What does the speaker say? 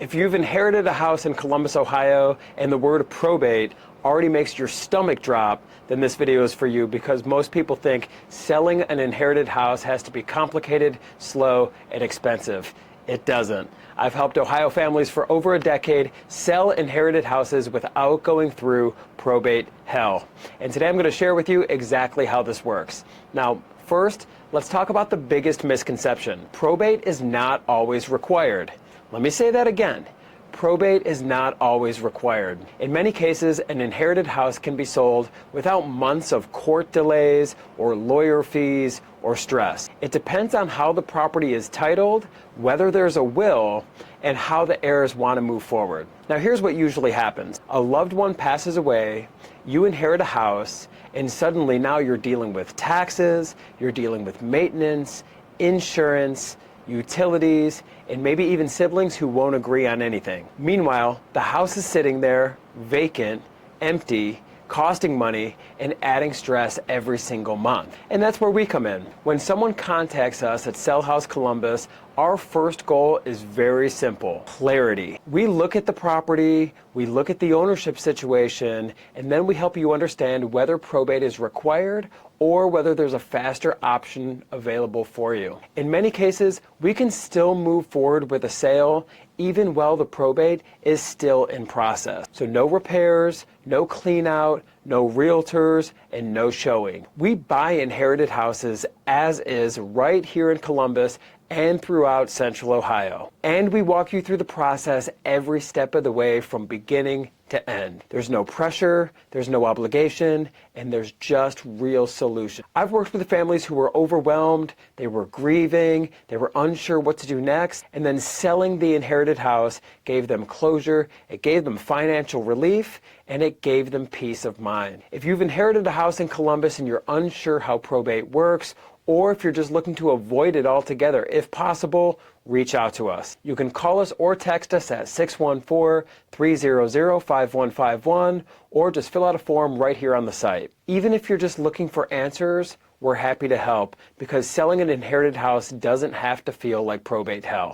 If you've inherited a house in Columbus, Ohio, and the word probate already makes your stomach drop, then this video is for you, because most people think selling an inherited house has to be complicated, slow, and expensive. It doesn't. I've helped Ohio families for over a decade sell inherited houses without going through probate hell. And today I'm going to share with you exactly how this works. Now, first, let's talk about the biggest misconception. Probate is not always required. Let me say that again. Probate is not always required. In many cases, an inherited house can be sold without months of court delays or lawyer fees or stress. It depends on how the property is titled, whether there's a will, and how the heirs want to move forward. Now, here's what usually happens. A loved one passes away, you inherit a house, and suddenly now you're dealing with taxes, you're dealing with maintenance, insurance, utilities, and maybe even siblings who won't agree on anything. Meanwhile, the house is sitting there, vacant, empty, costing money, and adding stress every single month. And that's where we come in. When someone contacts us at Sell House Columbus, our first goal is very simple: clarity. We look at the property, we look at the ownership situation, and then we help you understand whether probate is required or whether there's a faster option available for you. In many cases, we can still move forward with a sale even while the probate is still in process. So no repairs, no clean out, no realtors, and no showing. We buy inherited houses as is right here in Columbus and throughout Central Ohio. And we walk you through the process every step of the way from beginning to end. There's no pressure, there's no obligation, and there's just real solution. I've worked with families who were overwhelmed, they were grieving, they were unsure what to do next, and then selling the inherited house gave them closure, it gave them financial relief, and it gave them peace of mind. If you've inherited a house in Columbus and you're unsure how probate works, or if you're just looking to avoid it altogether, if possible, reach out to us. You can call us or text us at 614-300-5151, or just fill out a form right here on the site. Even if you're just looking for answers, we're happy to help, because selling an inherited house doesn't have to feel like probate hell.